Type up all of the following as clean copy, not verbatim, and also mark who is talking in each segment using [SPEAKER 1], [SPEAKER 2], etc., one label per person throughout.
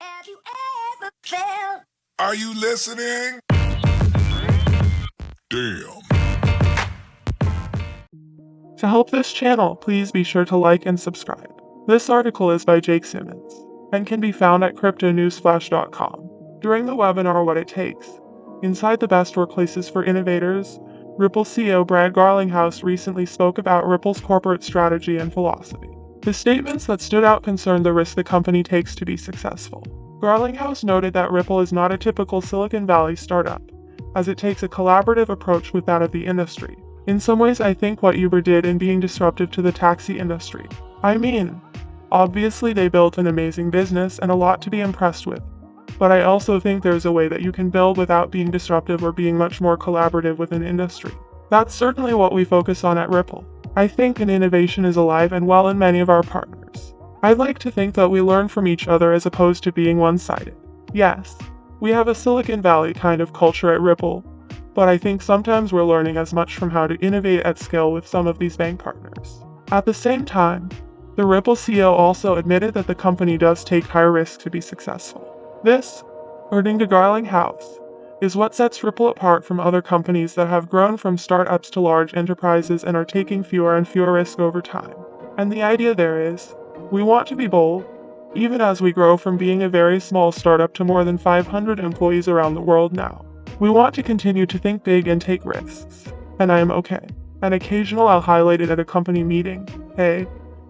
[SPEAKER 1] Have you ever felt?
[SPEAKER 2] Are you listening? Damn.
[SPEAKER 3] To help this channel, please be sure to like and subscribe. This article is by Jake Simmons and can be found at cryptonewsflash.com. During the webinar What It Takes, Inside the Best Workplaces for Innovators, Ripple CEO Brad Garlinghouse recently spoke about Ripple's corporate strategy and philosophy. His statements that stood out concerned the risk the company takes to be successful. Garlinghouse noted that Ripple is not a typical Silicon Valley startup, as it takes a collaborative approach with that of the industry. In some ways, I think what Uber did in being disruptive to the taxi industry. I mean, obviously they built an amazing business and a lot to be impressed with. But I also think there's a way that you can build without being disruptive or being much more collaborative with an industry. That's certainly what we focus on at Ripple. I think an innovation is alive and well in many of our partners. I'd like to think that we learn from each other as opposed to being one-sided. Yes, we have a Silicon Valley kind of culture at Ripple, but I think sometimes we're learning as much from how to innovate at scale with some of these bank partners. At the same time, the Ripple CEO also admitted that the company does take high risk to be successful. This, according to Garlinghouse, is what sets Ripple apart from other companies that have grown from startups to large enterprises and are taking fewer and fewer risks over time. And the idea there is, we want to be bold, even as we grow from being a very small startup to more than 500 employees around the world now. We want to continue to think big and take risks. And I am okay. An occasional I'll highlight it at a company meeting. Hey,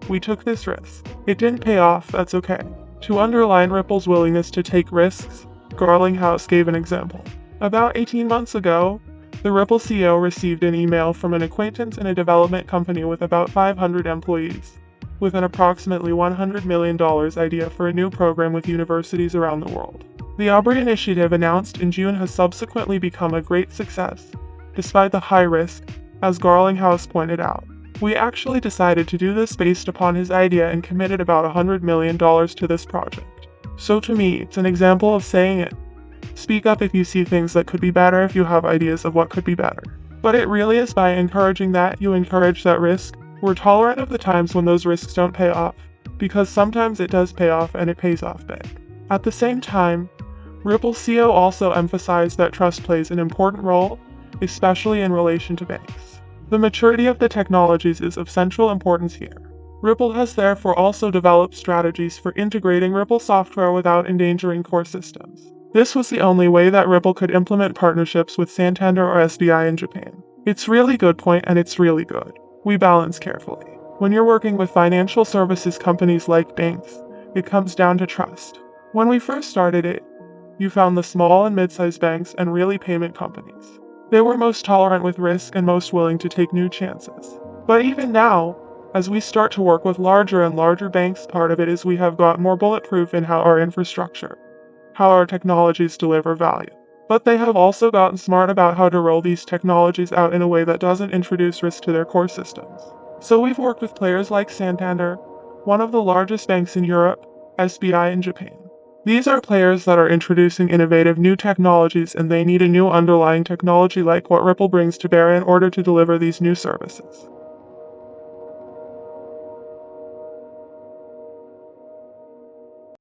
[SPEAKER 3] we took this risk. It didn't pay off, that's okay. To underline Ripple's willingness to take risks, Garlinghouse gave an example. About 18 months ago, the Ripple CEO received an email from an acquaintance in a development company with about 500 employees, with an approximately $100 million idea for a new program with universities around the world. The Aubrey initiative, announced in June, has subsequently become a great success, despite the high risk, as Garlinghouse pointed out. We actually decided to do this based upon his idea and committed about $100 million to this project. So to me, it's an example of saying it. Speak up if you see things that could be better, if you have ideas of what could be better. But it really is by encouraging that you encourage that risk. We're tolerant of the times when those risks don't pay off, because sometimes it does pay off and it pays off big. At the same time, Ripple CEO also emphasized that trust plays an important role, especially in relation to banks. The maturity of the technologies is of central importance here. Ripple has therefore also developed strategies for integrating Ripple software without endangering core systems. This was the only way that Ripple could implement partnerships with Santander or SBI in Japan. It's really good point, and it's really good. We balance carefully. When you're working with financial services companies like banks, it comes down to trust. When we first started it, you found the small and mid-sized banks and really payment companies. They were most tolerant with risk and most willing to take new chances. But even now, as we start to work with larger and larger banks, part of it is we have got more bulletproof in how our infrastructure, how our technologies deliver value. But they have also gotten smart about how to roll these technologies out in a way that doesn't introduce risk to their core systems. So we've worked with players like Santander, one of the largest banks in Europe, SBI in Japan. These are players that are introducing innovative new technologies, and they need a new underlying technology like what Ripple brings to bear in order to deliver these new services.